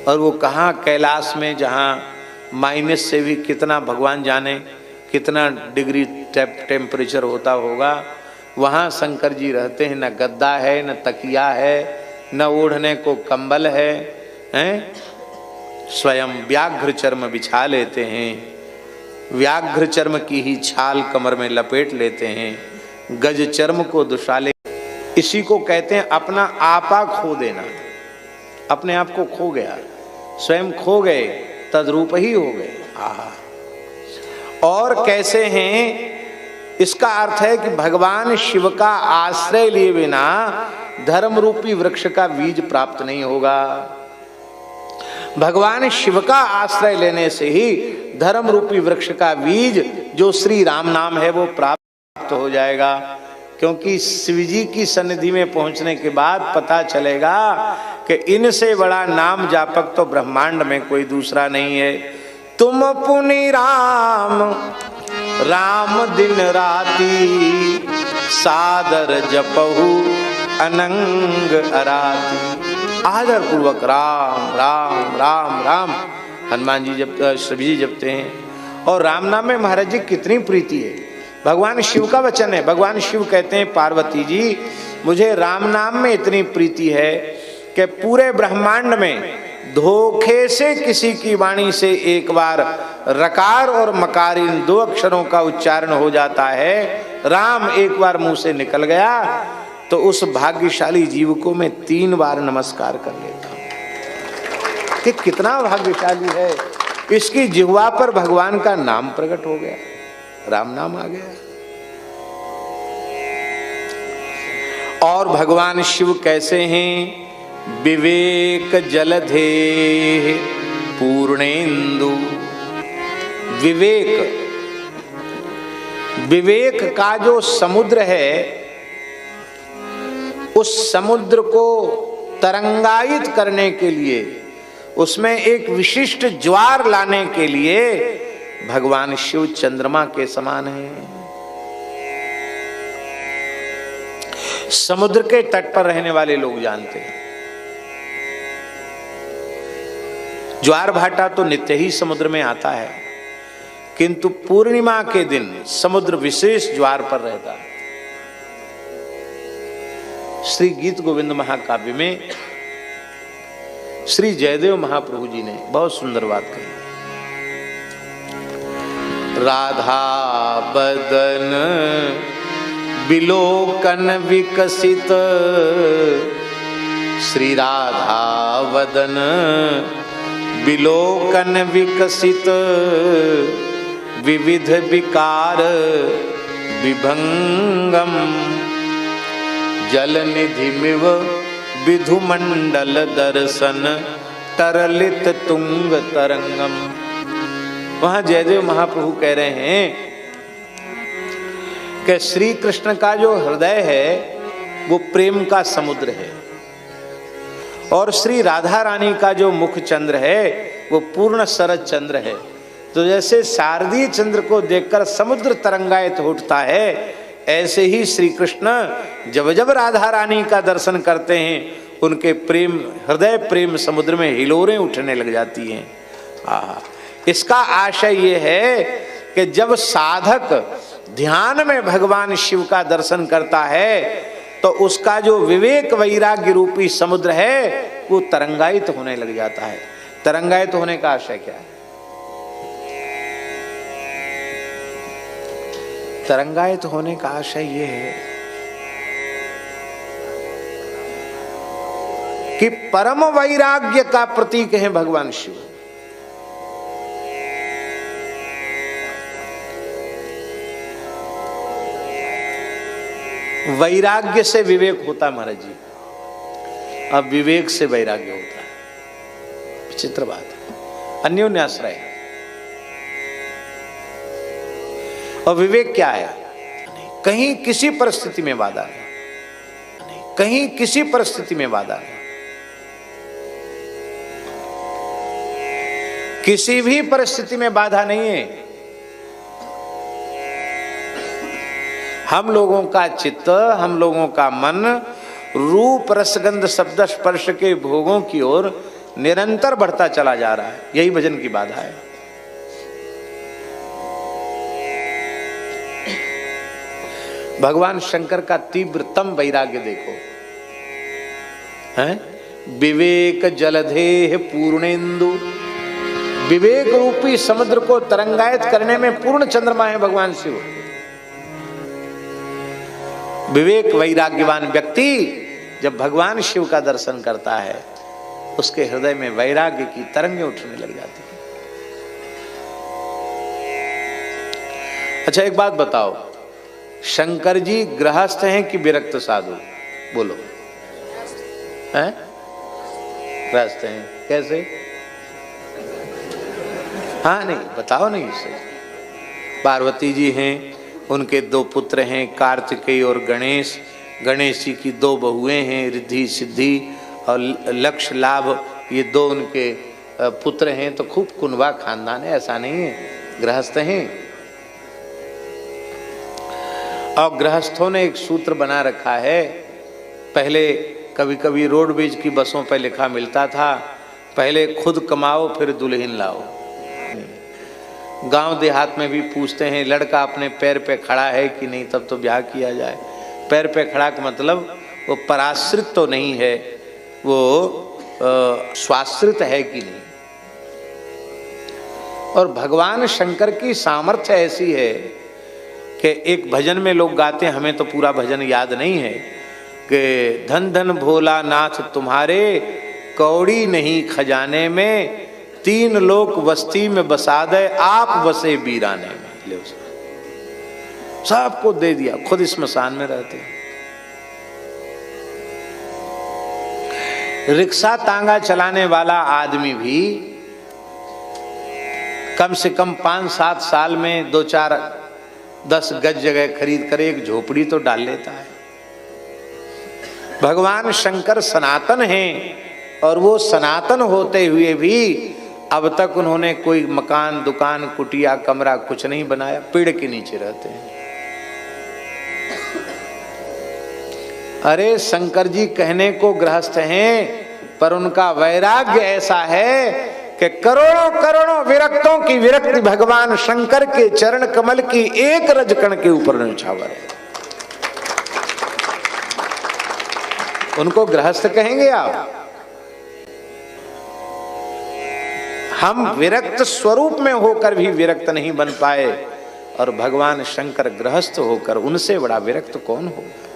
और वो कहाँ कैलाश में, जहाँ माइनस से भी कितना भगवान जाने कितना डिग्री टेम्परेचर होता होगा, वहाँ शंकर जी रहते हैं। न गद्दा है, न तकिया है, न ओढ़ने को कंबल है, हैं? स्वयं व्याघ्र चर्म बिछा लेते हैं, व्याघ्र चर्म की ही छाल कमर में लपेट लेते हैं, गज चर्म को दुशाले। इसी को कहते हैं अपना आपा खो देना। अपने आप को खो गया, स्वयं खो गए, तद्रूप ही हो गए। आहा! और कैसे हैं? इसका अर्थ है कि भगवान शिव का आश्रय लिए बिना धर्म रूपी वृक्ष का बीज प्राप्त नहीं होगा। भगवान शिव का आश्रय लेने से ही धर्म रूपी वृक्ष का बीज जो श्री राम नाम है वो प्राप्त हो जाएगा। क्योंकि शिव जी की सन्निधि में पहुंचने के बाद पता चलेगा कि इनसे बड़ा नाम जापक तो ब्रह्मांड में कोई दूसरा नहीं है। तुम पुनि राम राम दिन राती, सादर जपहु अनंग अराती। आदर पूर्वक राम राम राम राम हनुमान जी जब शिव जी जपते हैं। और राम नाम में महाराज जी कितनी प्रीति है। भगवान शिव का वचन है। भगवान शिव कहते हैं पार्वती जी मुझे राम नाम में इतनी प्रीति है कि पूरे ब्रह्मांड में धोखे से किसी की वाणी से एक बार रकार और मकार इन दो अक्षरों का उच्चारण हो जाता है, राम एक बार मुंह से निकल गया तो उस भाग्यशाली जीव को मैं 3 बार नमस्कार कर लेता हूं। कि कितना भाग्यशाली है, इसकी जिह्वा पर भगवान का नाम प्रकट हो गया, राम नाम आ गया। और भगवान शिव कैसे हैं? विवेक जलधे पूर्णेन्दु। विवेक का जो समुद्र है, उस समुद्र को तरंगायित करने के लिए, उसमें एक विशिष्ट ज्वार लाने के लिए भगवान शिव चंद्रमा के समान है। समुद्र के तट पर रहने वाले लोग जानते हैं, ज्वार भाटा तो नित्य ही समुद्र में आता है, किंतु पूर्णिमा के दिन समुद्र विशेष ज्वार पर रहता है। श्री गीत गोविंद महाकाव्य में श्री जयदेव महाप्रभु जी ने बहुत सुंदर बात कही। राधा बदन बिलोकन विकसित, श्री राधा वदन बिलोकन विकसित, विविध विकार विभंगम, जल निधि मिव विधुमंडल दर्शन, तरलित तुंग तरंगम। वहां जयदेव महाप्रभु कह रहे हैं कि श्री कृष्ण का जो हृदय है वो प्रेम का समुद्र है, और श्री राधा रानी का जो मुख चंद्र है वो पूर्ण शरद चंद्र है। तो जैसे शारदीय चंद्र को देखकर समुद्र तरंगायित उठता है, ऐसे ही श्री कृष्ण जब जब राधा रानी का दर्शन करते हैं उनके प्रेम हृदय प्रेम समुद्र में हिलोरें उठने लग जाती हैं। इसका आशय ये है कि जब साधक ध्यान में भगवान शिव का दर्शन करता है तो उसका जो विवेक वैराग्य रूपी समुद्र है वो तरंगायित होने लग जाता है। तरंगायित होने का आशय क्या है? तरंगायित होने का आशय ये है कि परम वैराग्य का प्रतीक है भगवान शिव। वैराग्य से विवेक होता है महाराज जी, अब विवेक से वैराग्य होता है। विचित्र बात है, अन्योन्याश्रय है। और विवेक क्या है? कहीं किसी परिस्थिति में बाधा नहीं, कहीं किसी परिस्थिति में बाधा नहीं, किसी भी परिस्थिति में बाधा नहीं है। हम लोगों का चित्त, हम लोगों का मन रूप रसगंध शब्द स्पर्श के भोगों की ओर निरंतर बढ़ता चला जा रहा है। यही भजन की बाधा है। भगवान शंकर का तीव्रतम वैराग्य देखो, है विवेक जलधेह पूर्णेंदु, विवेक रूपी समुद्र को तरंगायित करने में पूर्ण चंद्रमा है भगवान शिव। विवेक वैराग्यवान व्यक्ति जब भगवान शिव का दर्शन करता है, उसके हृदय में वैराग्य की तरंगें उठने लग जाती हैं। अच्छा एक बात बताओ, शंकर जी गृहस्थ हैं कि विरक्त साधु? बोलो। हैं? गृहस्थ हैं। कैसे? हाँ नहीं बताओ नहीं इसे। पार्वती जी हैं, उनके 2 पुत्र हैं, कार्तिकेय और गणेश। गणेश जी की 2 बहुएं हैं, रिद्धि सिद्धि और लक्ष्य लाभ, ये 2 उनके पुत्र हैं। तो खूब कुनवा खानदान है, ऐसा नहीं है, गृहस्थ हैं। और गृहस्थों ने एक सूत्र बना रखा है। पहले कभी कभी रोडवेज की बसों पर लिखा मिलता था, पहले खुद कमाओ फिर दुल्हन लाओ। गांव देहात में भी पूछते हैं, लड़का अपने पैर पे खड़ा है कि नहीं, तब तो ब्याह किया जाए। पैर पे खड़ा का मतलब वो पराश्रित तो नहीं है, वो स्वाश्रित है कि नहीं। और भगवान शंकर की सामर्थ्य ऐसी है कि एक भजन में लोग गाते हैं, हमें तो पूरा भजन याद नहीं है, कि धन धन भोला नाथ तुम्हारे, कौड़ी नहीं खजाने में, 3 लोक बस्ती में बसा दे, आप बसे वीराने में। ले सबको दे दिया, खुद स्मशान में रहते हैं। रिक्शा तांगा चलाने वाला आदमी भी कम से कम 5-7 साल में 2-4-10 गज जगह खरीद कर एक झोपड़ी तो डाल लेता है। भगवान शंकर सनातन हैं, और वो सनातन होते हुए भी अब तक उन्होंने कोई मकान, दुकान, कुटिया, कमरा कुछ नहीं बनाया, पेड़ के नीचे रहते हैं। अरे शंकर जी कहने को गृहस्थ हैं, पर उनका वैराग्य ऐसा है कि करोड़ों करोड़ों विरक्तों की विरक्ति भगवान शंकर के चरण कमल की एक रजकण के ऊपर न्यौछावर है। उनको गृहस्थ कहेंगे आप? हम विरक्त स्वरूप में होकर भी विरक्त नहीं बन पाए, और भगवान शंकर गृहस्थ होकर, उनसे बड़ा विरक्त कौन होगा?